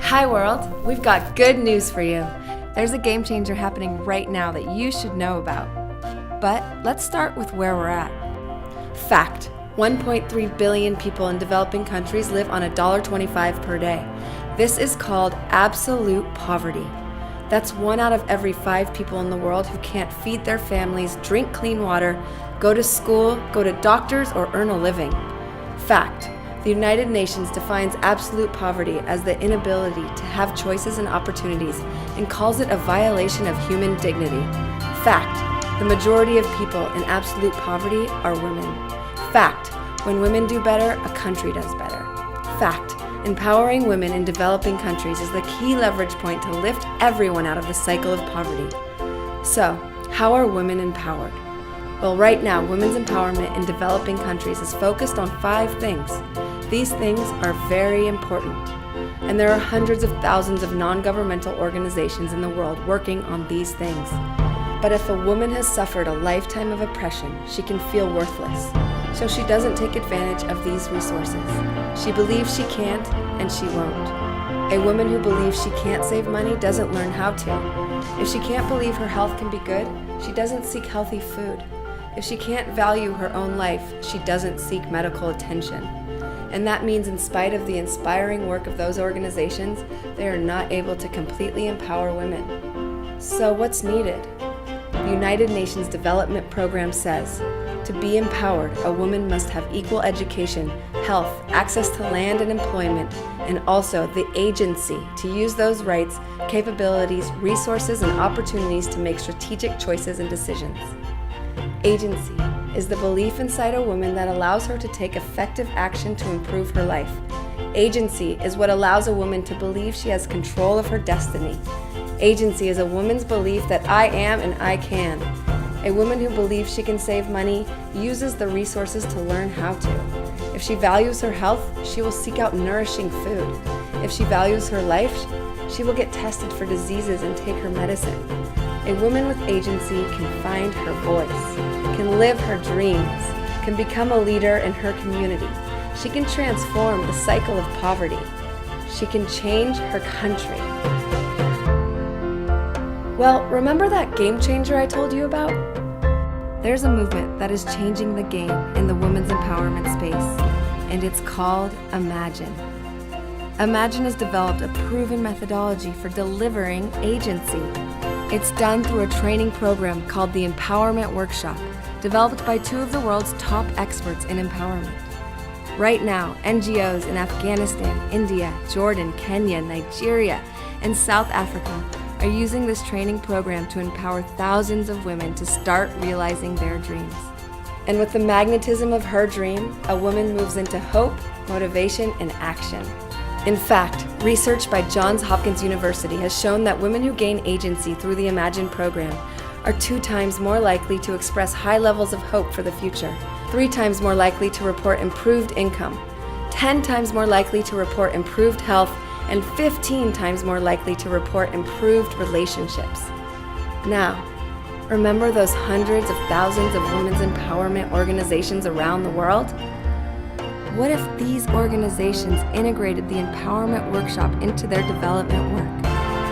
Hi world, we've got good news for you. There's a game changer happening right now that you should know about. But let's start with where we're at. Fact: 1.3 billion people in developing countries live on $1.25 per day. This is called absolute poverty. That's 1 out of every 5 people in the world who can't feed their families, drink clean water, go to school, go to doctors, or earn a living. Fact: the United Nations defines absolute poverty as the inability to have choices and opportunities and calls it a violation of human dignity. Fact: the majority of people in absolute poverty are women. Fact: when women do better, a country does better. Fact: empowering women in developing countries is the key leverage point to lift everyone out of the cycle of poverty. So, how are women empowered? Well, right now, women's empowerment in developing countries is focused on 5 things. These things are very important, and there are hundreds of thousands of non-governmental organizations in the world working on these things. But if a woman has suffered a lifetime of oppression, she can feel worthless, so she doesn't take advantage of these resources. She believes she can't, and she won't. A woman who believes she can't save money doesn't learn how to. If she can't believe her health can be good, she doesn't seek healthy food. If she can't value her own life, she doesn't seek medical attention. And that means in spite of the inspiring work of those organizations, they are not able to completely empower women. So what's needed? The United Nations Development Program says, to be empowered, a woman must have equal education, health, access to land and employment, and also the agency to use those rights, capabilities, resources, and opportunities to make strategic choices and decisions. Agency is the belief inside a woman that allows her to take effective action to improve her life. Agency is what allows a woman to believe she has control of her destiny. Agency is a woman's belief that I am and I can. A woman who believes she can save money uses the resources to learn how to. If she values her health, she will seek out nourishing food. If she values her life, she will get tested for diseases and take her medicine. A woman with agency can find her voice, can live her dreams, can become a leader in her community. She can transform the cycle of poverty. She can change her country. Well, remember that game changer I told you about? There's a movement that is changing the game in the women's empowerment space, and it's called Imagine. Imagine has developed a proven methodology for delivering agency. It's done through a training program called the Empowerment Workshop, developed by 2 of the world's top experts in empowerment. Right now, NGOs in Afghanistan, India, Jordan, Kenya, Nigeria, and South Africa are using this training program to empower thousands of women to start realizing their dreams. And with the magnetism of her dream, a woman moves into hope, motivation, and action. In fact, research by Johns Hopkins University has shown that women who gain agency through the Imagine program are 2 times more likely to express high levels of hope for the future, 3 times more likely to report improved income, 10 times more likely to report improved health, and 15 times more likely to report improved relationships. Now, remember those hundreds of thousands of women's empowerment organizations around the world? What if these organizations integrated the Empowerment Workshop into their development work?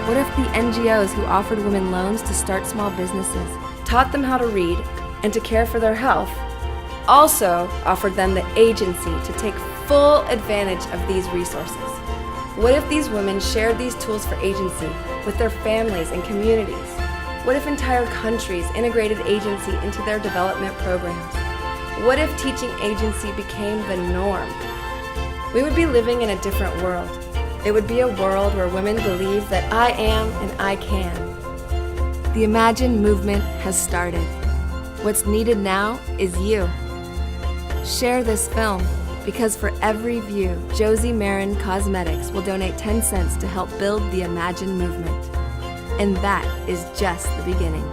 What if the NGOs who offered women loans to start small businesses, taught them how to read and to care for their health, also offered them the agency to take full advantage of these resources? What if these women shared these tools for agency with their families and communities? What if entire countries integrated agency into their development programs? What if teaching agency became the norm? We would be living in a different world. It would be a world where women believe that I am and I can. The Imagine movement has started. What's needed now is you. Share this film, because for every view, Josie Marin Cosmetics will donate 10 cents to help build the Imagine movement. And that is just the beginning.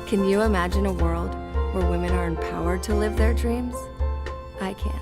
Can you imagine a world where women are empowered to live their dreams? I can.